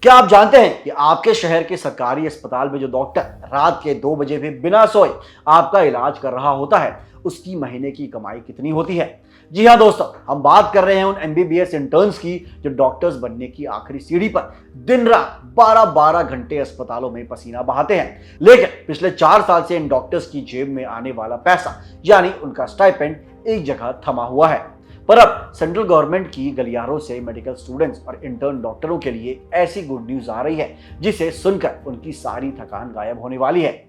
क्या आप जानते हैं कि आपके शहर के सरकारी अस्पताल में जो डॉक्टर रात के 2 बजे भी बिना सोए आपका इलाज कर रहा होता है, उसकी महीने की कमाई कितनी होती है? जी हाँ दोस्तों, हम बात कर रहे हैं उन एमबीबीएस इंटर्न्स की जो डॉक्टर्स बनने की आखिरी सीढ़ी पर दिन रात 12-12 घंटे अस्पतालों में पसीना बहाते हैं। लेकिन पिछले 4 साल से इन डॉक्टर्स की जेब में आने वाला पैसा यानी उनका स्टाइपेंड एक जगह थमा हुआ है। पर अब सेंट्रल गवर्नमेंट की गलियारों से मेडिकल स्टूडेंट्स और इंटर्न डॉक्टरों के लिए ऐसी गुड न्यूज आ रही है जिसे सुनकर उनकी सारी थकान गायब होने वाली है।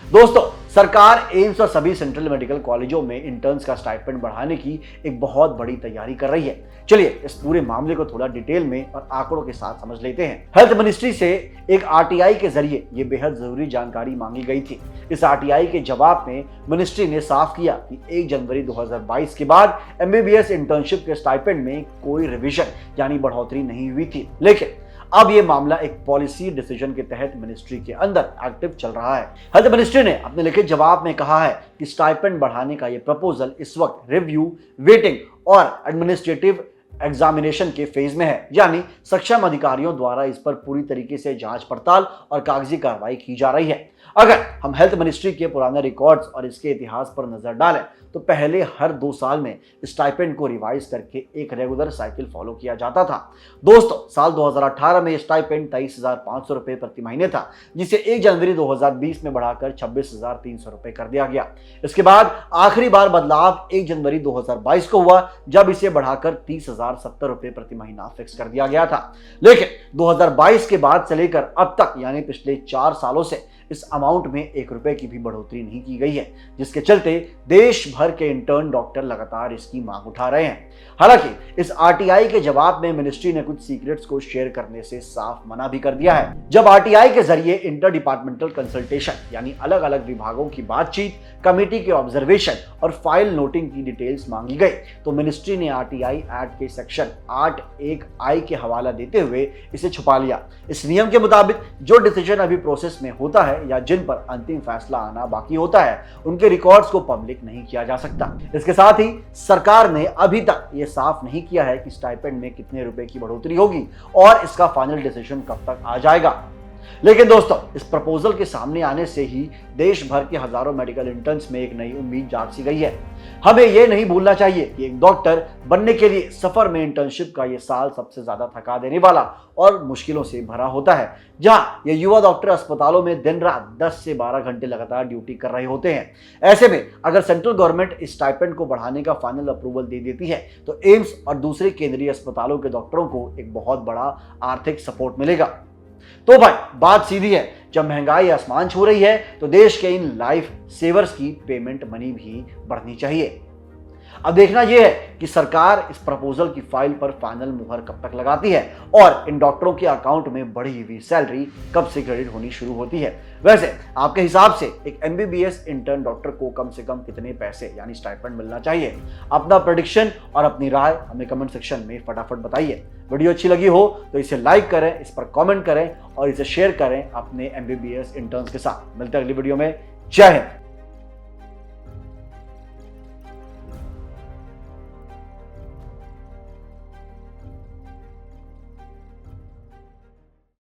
दोस्तों, सरकार एम्स और सभी सेंट्रल मेडिकल कॉलेजों में इंटर्न्स का स्टाइपेंड बढ़ाने की एक बहुत बड़ी तैयारी कर रही है। चलिए इस पूरे मामले को थोड़ा डिटेल में और आंकड़ों के साथ समझ लेते हैं। हेल्थ मिनिस्ट्री से एक आरटीआई के जरिए ये बेहद जरूरी जानकारी मांगी गई थी। इस आरटीआई के जवाब में मिनिस्ट्री ने साफ किया कि 1 जनवरी 2022 के बाद एमबीबीएस इंटर्नशिप के स्टाइपेंड में कोई रिवीजन यानी बढ़ोतरी नहीं हुई थी। लेकिन अब यह मामला एक पॉलिसी डिसीजन के तहत मिनिस्ट्री के अंदर एक्टिव चल रहा है। हेल्थ मिनिस्ट्री ने अपने लिखित जवाब में कहा है कि स्टाइपेंड बढ़ाने का यह प्रपोजल इस वक्त रिव्यू, वेटिंग और एडमिनिस्ट्रेटिव एग्जामिनेशन के फेज में है, यानी सक्षम अधिकारियों द्वारा इस पर पूरी तरीके से जांच पड़ताल और कागजी कार्रवाई की जा रही है। अगर हम हेल्थ मिनिस्ट्री के पुराने रिकॉर्ड्स और इसके इतिहास पर नजर डालें तो पहले हर 2 साल में स्टाइपेंड को रिवाइज करके एक रेगुलर साइकिल फॉलो किया जाता था। दोस्तों, साल 2018 में स्टाइपेंड 23,500 रुपए प्रति महीने था, जिसे 1 जनवरी 2020 में बढ़ाकर 26,300 रुपए कर दिया गया। इसके बाद आखिरी बार बदलाव 1 जनवरी 2022 को हुआ, जब इसे बढ़ाकर 30,070 रुपए प्रति महीना फिक्स कर दिया गया था। लेकिन 2022 के बाद से लेकर अब तक यानी पिछले 4 सालों से इस अमाउंट में 1 रुपए की भी बढ़ोतरी नहीं की गई है, जिसके चलते देश भर के इंटर्न डॉक्टर लगातार इसकी मांग उठा रहे हैं। हालांकि इस आरटीआई के जवाब में मिनिस्ट्री ने कुछ सीक्रेट्स को शेयर करने से साफ मना भी कर दिया है। जब आरटीआई के जरिए इंटर डिपार्टमेंटल कंसल्टेशन यानी अलग अलग विभागों की बातचीत, कमेटी के ऑब्जर्वेशन और फाइल नोटिंग की डिटेल्स मांगी गई तो मिनिस्ट्री ने आरटीआई एक्ट के सेक्शन 8(1)(I) के हवाला देते हुए इसे छुपा लिया। इस नियम के मुताबिक जो डिसीजन अभी प्रोसेस में होता है या जिन पर अंतिम फैसला आना बाकी होता है, उनके रिकॉर्ड्स को पब्लिक नहीं किया जा सकता। इसके साथ ही सरकार ने अभी तक यह साफ नहीं किया है कि स्टाइपेंड में कितने रुपए की बढ़ोतरी होगी और इसका फाइनल डिसीजन कब तक आ जाएगा। लेकिन दोस्तों, इस प्रपोजल के सामने आने से ही देश भर के हजारों मेडिकल इंटर्न्स में एक नई उम्मीद जाग सी गई है। हमें यह नहीं भूलना चाहिए कि एक डॉक्टर बनने के लिए सफर में इंटर्नशिप का यह साल सबसे ज्यादा थका देने वाला और मुश्किलों से भरा होता है, जहां ये युवा डॉक्टर अस्पतालों में दिन रात 10 से 12 घंटे लगातार ड्यूटी कर रहे होते हैं। ऐसे में अगर सेंट्रल गवर्नमेंट इस स्टाइपेंड को बढ़ाने का फाइनल अप्रूवल दे देती है तो एम्स और दूसरे केंद्रीय अस्पतालों के डॉक्टरों को एक बहुत बड़ा आर्थिक सपोर्ट मिलेगा। तो भाई, बात सीधी है, जब महंगाई आसमान छू रही है तो देश के इन लाइफ सेवर्स की पेमेंट मनी भी बढ़नी चाहिए। अब देखना यह है कि सरकार इस प्रपोजल की फाइल पर फाइनल मुहर कब तक लगाती है और इन डॉक्टरों के अकाउंट में बढ़ी हुई सैलरी कब से क्रेडिट होनी शुरू होती है। वैसे आपके हिसाब से एक एमबीबीएस इंटर्न डॉक्टर को कम से कम कितने पैसे यानी स्टाइपेंड मिलना चाहिए? अपना प्रेडिक्शन और अपनी राय हमें कमेंट सेक्शन में फटाफट बताइए। वीडियो अच्छी लगी हो तो इसे लाइक करें, इस पर कमेंट करें और इसे शेयर करें अपने एमबीबीएस इंटर्न्स के साथ। मिलते हैं अगली वीडियो में। जय हिंद।